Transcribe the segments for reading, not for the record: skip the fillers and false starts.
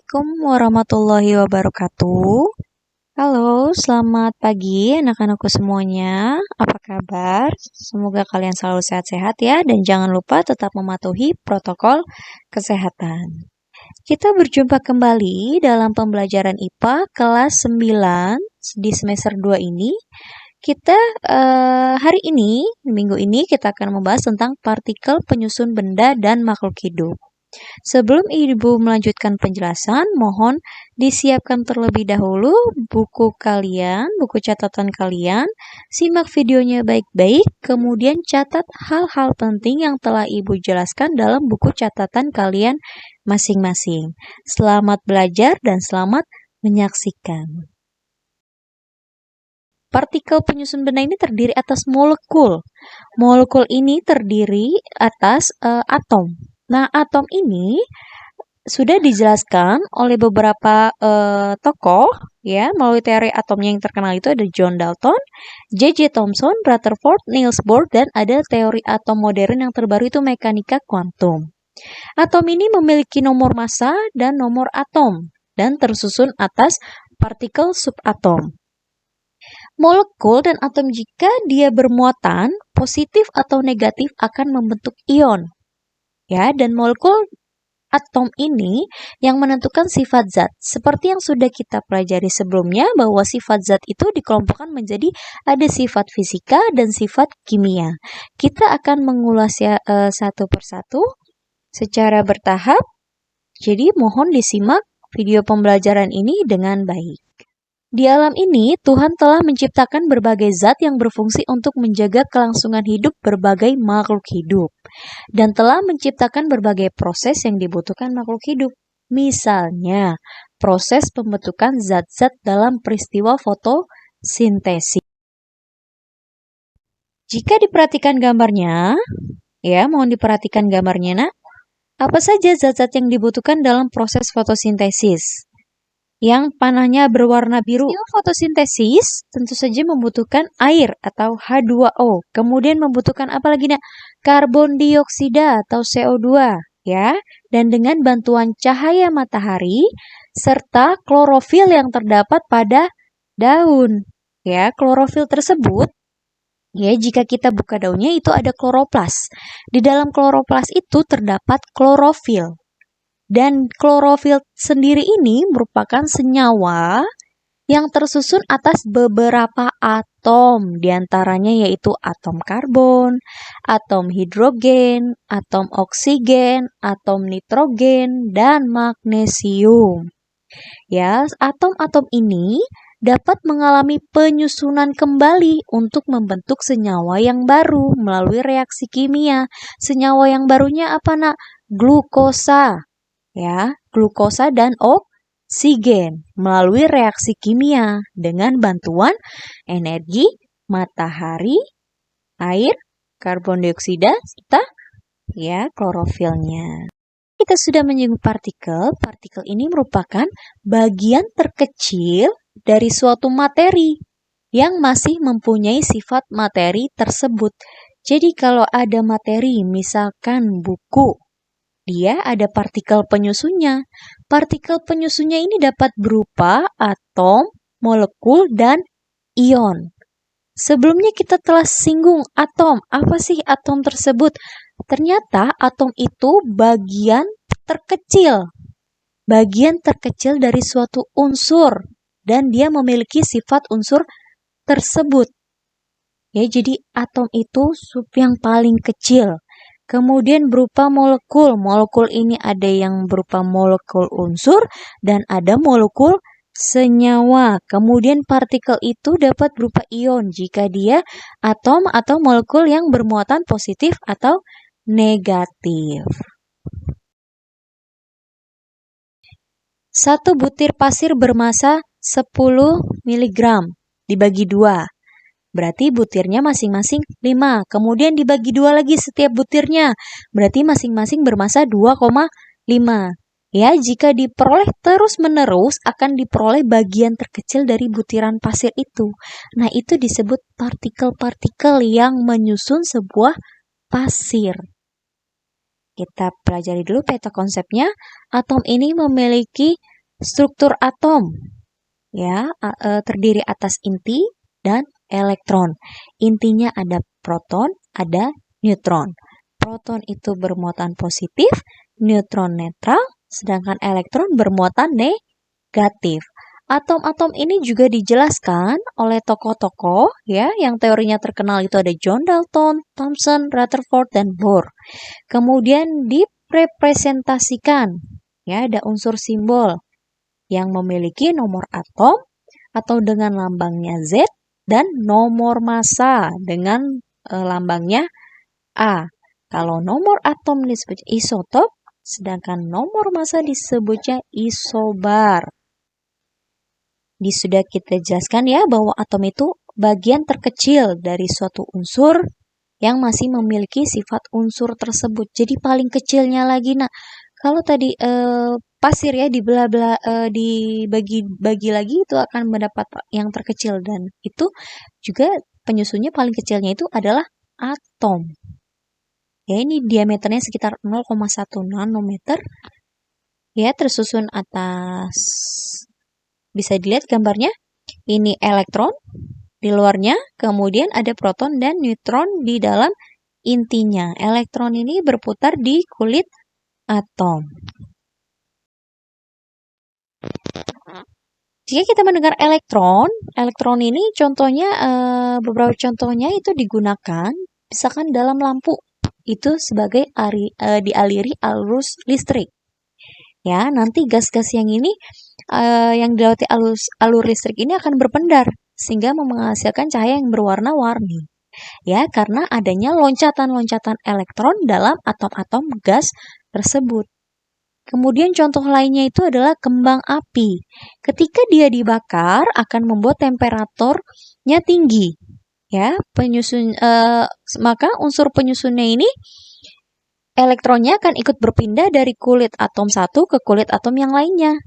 Assalamualaikum warahmatullahi wabarakatuh. Halo, selamat pagi anak-anakku semuanya. Apa kabar? Semoga kalian selalu sehat-sehat ya, dan jangan lupa tetap mematuhi protokol kesehatan. Kita berjumpa kembali dalam pembelajaran IPA kelas 9 di semester 2 ini. Kita hari ini, minggu ini kita akan membahas tentang partikel penyusun benda dan makhluk hidup. Sebelum Ibu melanjutkan penjelasan, mohon disiapkan terlebih dahulu buku kalian, buku catatan kalian, simak videonya baik-baik, kemudian catat hal-hal penting yang telah Ibu jelaskan dalam buku catatan kalian masing-masing. Selamat belajar dan selamat menyaksikan. Partikel penyusun benda ini terdiri atas molekul. Molekul ini terdiri atas atom. Nah, atom ini sudah dijelaskan oleh beberapa tokoh ya melalui teori atomnya yang terkenal itu ada John Dalton, J.J. Thomson, Rutherford, Niels Bohr, dan ada teori atom modern yang terbaru itu mekanika kuantum. Atom ini memiliki nomor massa dan nomor atom dan tersusun atas partikel subatom. Molekul dan atom jika dia bermuatan positif atau negatif akan membentuk ion. Ya, dan molekul atom ini yang menentukan sifat zat. Seperti yang sudah kita pelajari sebelumnya bahwa sifat zat itu dikelompokkan menjadi ada sifat fisika dan sifat kimia. Kita akan mengulasnya satu persatu secara bertahap. Jadi mohon disimak video pembelajaran ini dengan baik. Di alam ini, Tuhan telah menciptakan berbagai zat yang berfungsi untuk menjaga kelangsungan hidup berbagai makhluk hidup, dan telah menciptakan berbagai proses yang dibutuhkan makhluk hidup. Misalnya, proses pembentukan zat-zat dalam peristiwa fotosintesis. Jika diperhatikan gambarnya, ya, mohon diperhatikan gambarnya, nak. Apa saja zat-zat yang dibutuhkan dalam proses fotosintesis? Yang panahnya berwarna biru. Fotosintesis tentu saja membutuhkan air atau H2O. Kemudian membutuhkan apa lagi, nak? Karbon dioksida atau CO2, ya. Dan dengan bantuan cahaya matahari serta klorofil yang terdapat pada daun. Ya, klorofil tersebut ya jika kita buka daunnya itu ada kloroplas. Di dalam kloroplas itu terdapat klorofil. Dan klorofil sendiri ini merupakan senyawa yang tersusun atas beberapa atom, diantaranya yaitu atom karbon, atom hidrogen, atom oksigen, atom nitrogen, dan magnesium. Ya, atom-atom ini dapat mengalami penyusunan kembali untuk membentuk senyawa yang baru melalui reaksi kimia. Senyawa yang barunya apa, nak? Glukosa. Ya, glukosa dan oksigen melalui reaksi kimia dengan bantuan energi matahari, air, karbon dioksida, serta ya klorofilnya. Kita sudah menyinggung partikel. Partikel ini merupakan bagian terkecil dari suatu materi yang masih mempunyai sifat materi tersebut. Jadi kalau ada materi, misalkan buku, dia ada partikel penyusunnya. Partikel penyusunnya ini dapat berupa atom, molekul, dan ion. Sebelumnya kita telah singgung atom. Apa sih atom tersebut? Ternyata atom itu bagian terkecil. Bagian terkecil dari suatu unsur. Dan dia memiliki sifat unsur tersebut. Ya, jadi atom itu sub yang paling kecil. Kemudian berupa molekul. Molekul ini ada yang berupa molekul unsur dan ada molekul senyawa. Kemudian partikel itu dapat berupa ion jika dia atom atau molekul yang bermuatan positif atau negatif. 1 butir pasir bermassa 10 mg dibagi 2. Berarti butirnya masing-masing 5. Kemudian dibagi 2 lagi setiap butirnya. Berarti masing-masing bermassa 2,5. Ya, jika diperoleh terus-menerus akan diperoleh bagian terkecil dari butiran pasir itu. Nah, itu disebut partikel-partikel yang menyusun sebuah pasir. Kita pelajari dulu peta konsepnya. Atom ini memiliki struktur atom, ya, terdiri atas inti dan elektron. Intinya ada proton, ada neutron. Proton itu bermuatan positif, neutron netral, sedangkan elektron bermuatan negatif. Atom-atom ini juga dijelaskan oleh tokoh-tokoh ya yang teorinya terkenal itu ada John Dalton, Thomson, Rutherford, dan Bohr. Kemudian direpresentasikan ya ada unsur simbol yang memiliki nomor atom atau dengan lambangnya Z dan nomor massa dengan lambangnya A. Kalau nomor atom disebut isotop, sedangkan nomor massa disebutnya isobar. Sudah kita jelaskan ya bahwa atom itu bagian terkecil dari suatu unsur yang masih memiliki sifat unsur tersebut. Jadi paling kecilnya lagi. Nah, kalau tadi pasir ya dibagi lagi itu akan mendapat yang terkecil dan itu juga penyusunnya paling kecilnya itu adalah atom. Ya, ini diameternya sekitar 0,1 nanometer. Ya, tersusun atas bisa dilihat gambarnya. Ini elektron di luarnya, kemudian ada proton dan neutron di dalam intinya. Elektron ini berputar di kulit atom. Jika kita mendengar elektron ini contohnya beberapa contohnya itu digunakan misalkan dalam lampu itu sebagai dialiri arus listrik. Ya, nanti gas-gas yang ini yang dilewati alur listrik ini akan berpendar sehingga menghasilkan cahaya yang berwarna-warni. Ya, karena adanya loncatan-loncatan elektron dalam atom-atom gas tersebut. Kemudian contoh lainnya itu adalah kembang api. Ketika dia dibakar akan membuat temperaturnya tinggi. Ya, maka unsur penyusunnya ini elektronnya akan ikut berpindah dari kulit atom satu ke kulit atom yang lainnya.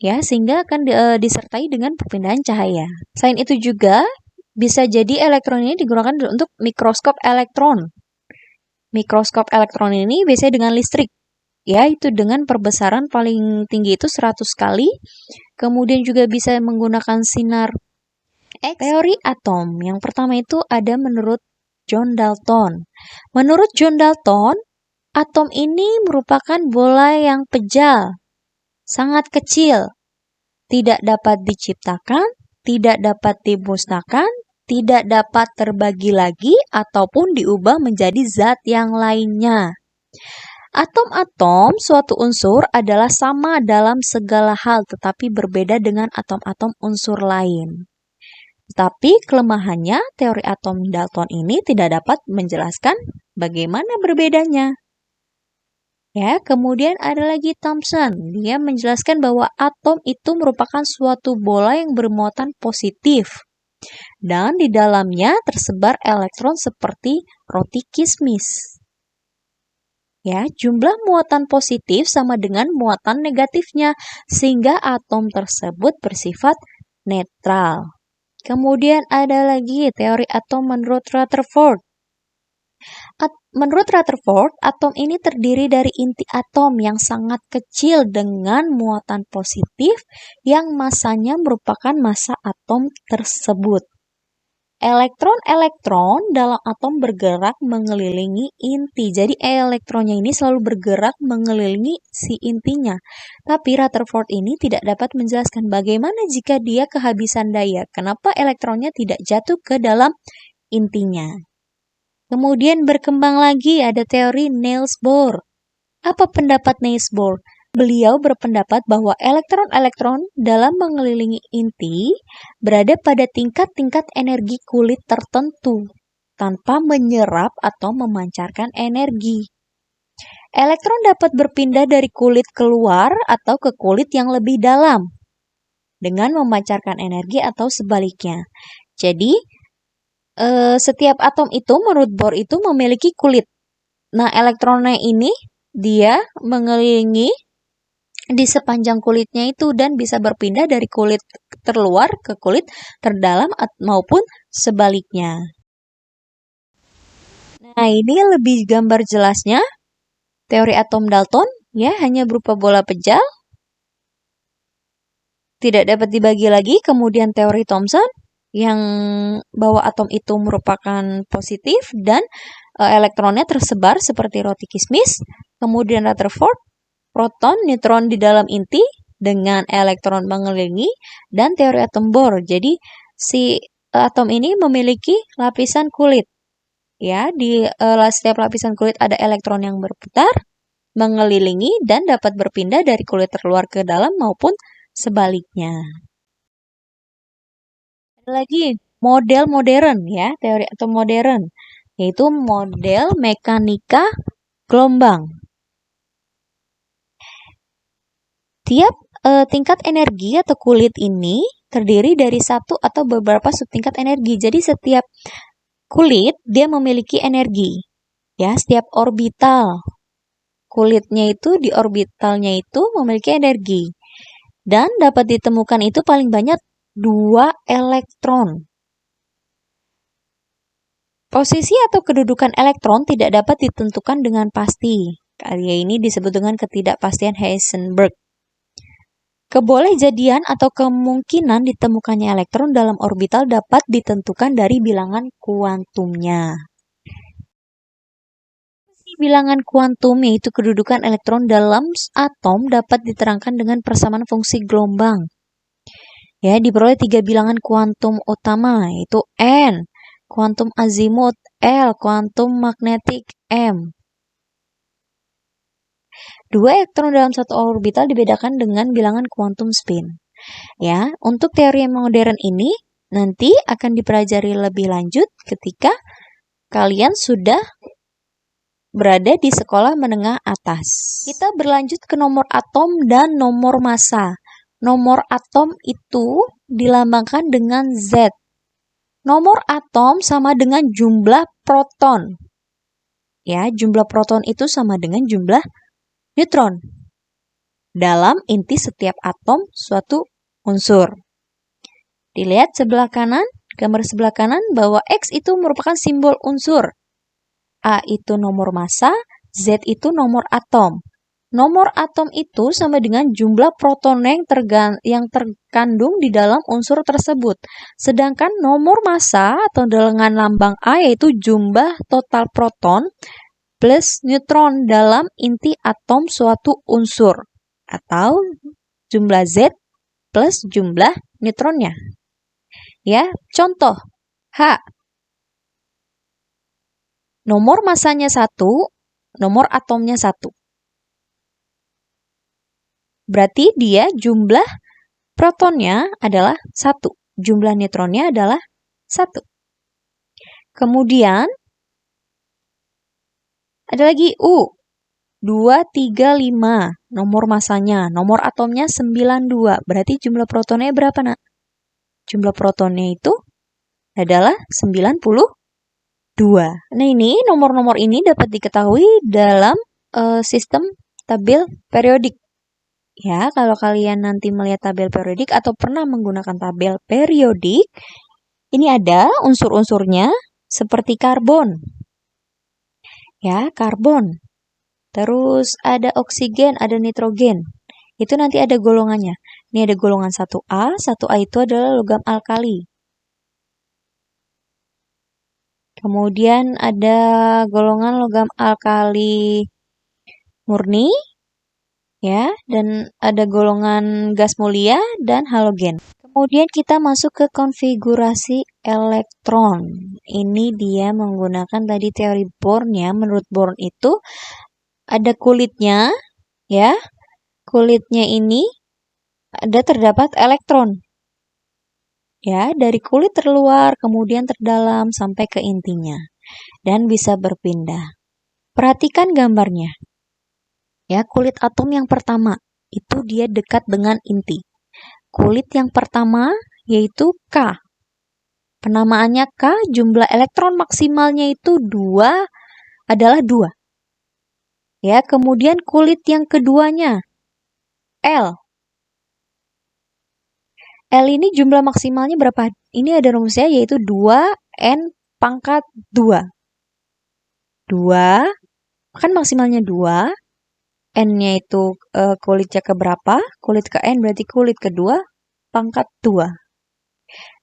Ya, sehingga akan disertai dengan perpindahan cahaya. Selain itu juga bisa jadi elektron ini digunakan untuk mikroskop elektron. Mikroskop elektron ini biasanya dengan listrik. Ya, itu dengan perbesaran paling tinggi itu 100 kali. Kemudian juga bisa menggunakan sinar X. Teori atom. Yang pertama itu ada menurut John Dalton. Menurut John Dalton, atom ini merupakan bola yang pejal, sangat kecil, tidak dapat diciptakan, tidak dapat dimusnahkan, tidak dapat terbagi lagi, ataupun diubah menjadi zat yang lainnya. Atom-atom suatu unsur adalah sama dalam segala hal, tetapi berbeda dengan atom-atom unsur lain. Tetapi kelemahannya, teori atom Dalton ini tidak dapat menjelaskan bagaimana berbedanya. Ya, kemudian ada lagi Thomson. Dia menjelaskan bahwa atom itu merupakan suatu bola yang bermuatan positif. Dan di dalamnya tersebar elektron seperti roti kismis. Ya, jumlah muatan positif sama dengan muatan negatifnya, sehingga atom tersebut bersifat netral. Kemudian ada lagi teori atom menurut Rutherford. Menurut Rutherford, atom ini terdiri dari inti atom yang sangat kecil dengan muatan positif yang massanya merupakan massa atom tersebut. Elektron-elektron dalam atom bergerak mengelilingi inti. Jadi elektronnya ini selalu bergerak mengelilingi si intinya. Tapi Rutherford ini tidak dapat menjelaskan bagaimana jika dia kehabisan daya. Kenapa elektronnya tidak jatuh ke dalam intinya. Kemudian berkembang lagi ada teori Niels Bohr. Apa pendapat Niels Bohr? Beliau berpendapat bahwa elektron-elektron dalam mengelilingi inti berada pada tingkat-tingkat energi kulit tertentu tanpa menyerap atau memancarkan energi. Elektron dapat berpindah dari kulit keluar atau ke kulit yang lebih dalam dengan memancarkan energi atau sebaliknya. Jadi, setiap atom itu menurut Bohr itu memiliki kulit. Nah, elektronnya ini dia mengelilingi di sepanjang kulitnya itu dan bisa berpindah dari kulit terluar ke kulit terdalam maupun sebaliknya. Nah, ini lebih gambar jelasnya teori atom Dalton ya hanya berupa bola pejal tidak dapat dibagi lagi. Kemudian teori Thomson yang bahwa atom itu merupakan positif dan elektronnya tersebar seperti roti kismis. Kemudian Rutherford, proton, neutron di dalam inti dengan elektron mengelilingi, dan teori atom Bohr. Jadi si atom ini memiliki lapisan kulit. Ya, di setiap lapisan kulit ada elektron yang berputar, mengelilingi, dan dapat berpindah dari kulit terluar ke dalam maupun sebaliknya. Ada lagi model modern ya, teori atom modern, yaitu model mekanika gelombang. Tiap tingkat energi atau kulit ini terdiri dari satu atau beberapa subtingkat energi. Jadi setiap kulit dia memiliki energi. Ya, setiap orbital kulitnya itu di orbitalnya itu memiliki energi. Dan dapat ditemukan itu paling banyak 2 elektron. Posisi atau kedudukan elektron tidak dapat ditentukan dengan pasti. Karya ini disebut dengan ketidakpastian Heisenberg. Kebolehjadian atau kemungkinan ditemukannya elektron dalam orbital dapat ditentukan dari bilangan kuantumnya. Bilangan kuantum yaitu kedudukan elektron dalam atom dapat diterangkan dengan persamaan fungsi gelombang. Ya, diperoleh 3 bilangan kuantum utama yaitu N, kuantum azimut L, kuantum magnetik M. 2 elektron dalam satu orbital dibedakan dengan bilangan kuantum spin. Ya, untuk teori yang modern ini nanti akan dipelajari lebih lanjut ketika kalian sudah berada di sekolah menengah atas. Kita berlanjut ke nomor atom dan nomor massa. Nomor atom itu dilambangkan dengan Z. Nomor atom sama dengan jumlah proton. Ya, jumlah proton itu sama dengan jumlah neutron dalam inti setiap atom suatu unsur. Dilihat sebelah kanan, gambar sebelah kanan bahwa X itu merupakan simbol unsur. A itu nomor massa, Z itu nomor atom. Nomor atom itu sama dengan jumlah proton yang terkandung di dalam unsur tersebut. Sedangkan nomor massa atau dengan lambang A yaitu jumlah total proton plus neutron dalam inti atom suatu unsur. Atau jumlah Z plus jumlah neutronnya. Ya, contoh H. Nomor massanya 1, nomor atomnya 1. Berarti dia jumlah protonnya adalah 1. Jumlah neutronnya adalah 1. Kemudian, ada lagi U. 235, nomor massanya. Nomor atomnya 92. Berarti jumlah protonnya berapa, nak? Jumlah protonnya itu adalah 92. Nah, ini nomor-nomor ini dapat diketahui dalam sistem tabel periodik. Ya, kalau kalian nanti melihat tabel periodik atau pernah menggunakan tabel periodik, ini ada unsur-unsurnya seperti karbon. Ya, karbon. Terus ada oksigen, ada nitrogen. Itu nanti ada golongannya. Ini ada golongan 1A. 1A itu adalah logam alkali. Kemudian ada golongan logam alkali murni, ya, dan ada golongan gas mulia dan halogen. Kemudian kita masuk ke konfigurasi elektron. Ini dia menggunakan tadi teori Born ya. Menurut Born itu ada kulitnya, ya. Kulitnya ini terdapat elektron. Ya, dari kulit terluar kemudian terdalam sampai ke intinya dan bisa berpindah. Perhatikan gambarnya. Ya, kulit atom yang pertama itu dia dekat dengan inti. Kulit yang pertama yaitu K. Penamaannya K, jumlah elektron maksimalnya itu adalah 2. Ya, kemudian kulit yang keduanya L. L ini jumlah maksimalnya berapa? Ini ada rumusnya yaitu 2N pangkat 2. 2, kan maksimalnya 2. N-nya itu kulitnya ke berapa? Kulit ke N berarti kulit kedua pangkat 2.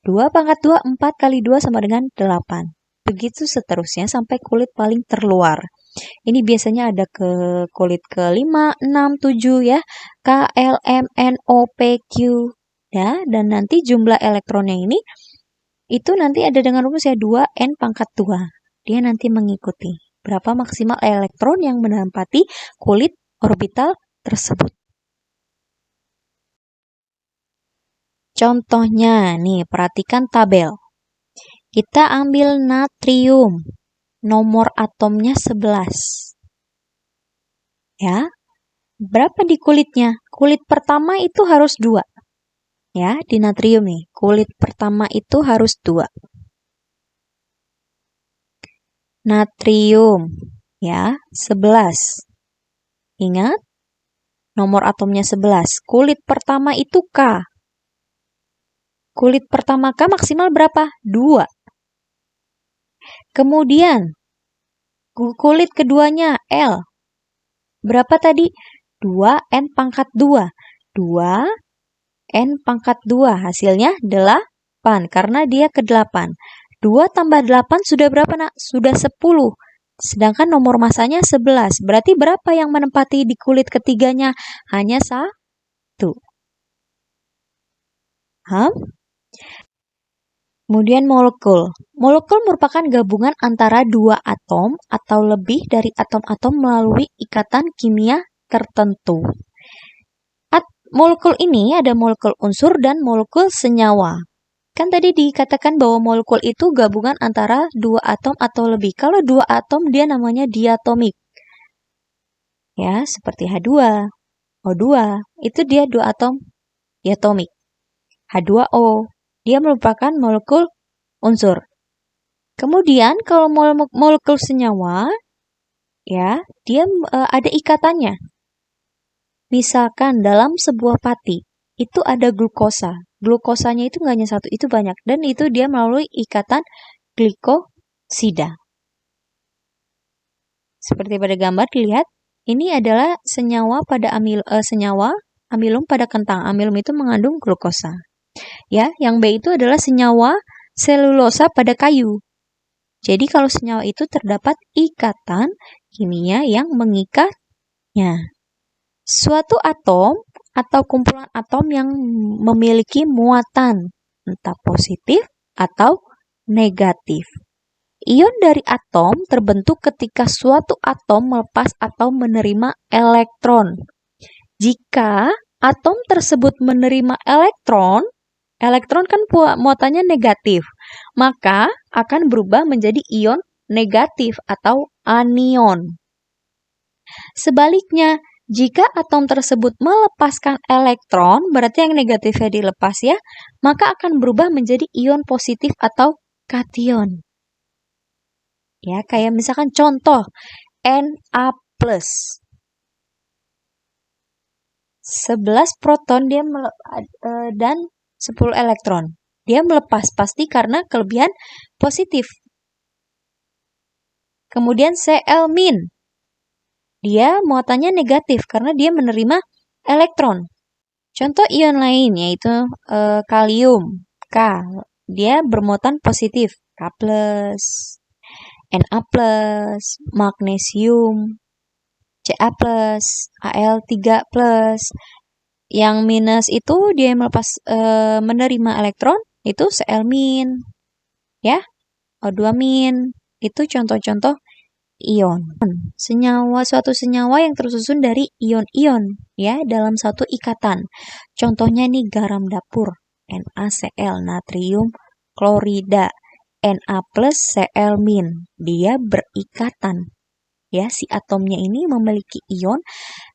2 pangkat 2, 4 kali 2 sama dengan 8. Begitu seterusnya sampai kulit paling terluar. Ini biasanya ada ke kulit ke-5, 6, 7 ya. K, L, M, N, O, P, Q. Ya, dan nanti jumlah elektronnya ini itu nanti ada dengan rumus ya 2N pangkat 2. Dia nanti mengikuti berapa maksimal elektron yang menempati kulit orbital tersebut. Contohnya, nih perhatikan tabel. Kita ambil natrium. Nomor atomnya 11. Ya. Berapa di kulitnya? Kulit pertama itu harus 2. Ya, di natrium nih. Kulit pertama itu harus 2. Natrium. Ya, 11. Ingat, nomor atomnya 11. Kulit pertama itu K. Kulit pertama K maksimal berapa? 2. Kemudian, kulit keduanya L. Berapa tadi? 2N pangkat 2. 2N pangkat 2. Hasilnya 8. Karena dia ke-8. 2 tambah 8 sudah berapa, nak? Sudah 10. Sedangkan nomor masanya 11. Berarti berapa yang menempati di kulit ketiganya? Hanya 1. Kemudian molekul. Molekul merupakan gabungan antara 2 atom atau lebih dari atom-atom melalui ikatan kimia tertentu. Molekul ini ada molekul unsur dan molekul senyawa. Kan tadi dikatakan bahwa molekul itu gabungan antara 2 atom atau lebih. Kalau 2 atom dia namanya diatomik. Ya, seperti H2, O2, itu dia 2 atom diatomik. H2O, dia merupakan molekul unsur. Kemudian kalau molekul senyawa, ya, dia ada ikatannya. Misalkan dalam sebuah pati, itu ada glukosa. Glukosanya itu nggak hanya satu, itu banyak. Dan itu dia melalui ikatan glikosida. Seperti pada gambar dilihat, ini adalah senyawa pada amilum pada kentang. Amilum itu mengandung glukosa. Ya, yang B itu adalah senyawa selulosa pada kayu. Jadi kalau senyawa itu terdapat ikatan kimia yang mengikatnya. Suatu atom atau kumpulan atom yang memiliki muatan, entah positif atau negatif. Ion dari atom terbentuk ketika suatu atom melepas atau menerima elektron. Jika atom tersebut menerima elektron kan muatannya negatif, maka akan berubah menjadi ion negatif atau anion. Sebaliknya, jika atom tersebut melepaskan elektron, berarti yang negatifnya dilepas ya, maka akan berubah menjadi ion positif atau kation. Ya, kayak misalkan contoh Na+. 11 proton dia dan 10 elektron. Dia melepas pasti karena kelebihan positif. Kemudian Cl-. Dia muatannya negatif karena dia menerima elektron. Contoh ion lain yaitu kalium, K. Dia bermuatan positif, K+, Na+, magnesium, Ca+, Al3+. Yang minus itu dia melepas menerima elektron, itu Cl-. Ya, O2-. Itu contoh-contoh ion. Suatu senyawa yang tersusun dari ion-ion ya dalam satu ikatan. Contohnya nih garam dapur, NaCl, natrium klorida, Na+, Cl-. Dia berikatan. Ya, si atomnya ini memiliki ion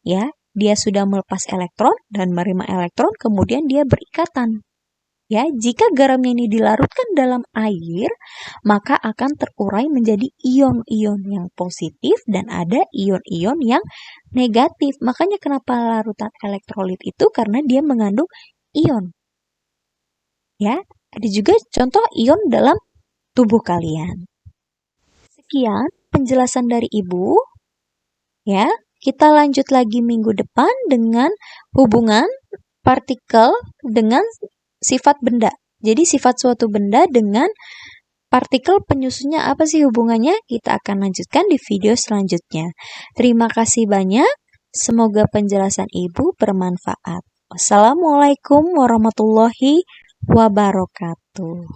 ya. Dia sudah melepas elektron dan menerima elektron, kemudian dia berikatan. Ya, jika garamnya ini dilarutkan dalam air, maka akan terurai menjadi ion-ion yang positif dan ada ion-ion yang negatif. Makanya kenapa larutan elektrolit itu karena dia mengandung ion. Ya, ada juga contoh ion dalam tubuh kalian. Sekian penjelasan dari Ibu. Ya. Kita lanjut lagi minggu depan dengan hubungan partikel dengan sifat benda. Jadi sifat suatu benda dengan partikel penyusunnya apa sih hubungannya? Kita akan lanjutkan di video selanjutnya. Terima kasih banyak. Semoga penjelasan Ibu bermanfaat. Wassalamualaikum warahmatullahi wabarakatuh.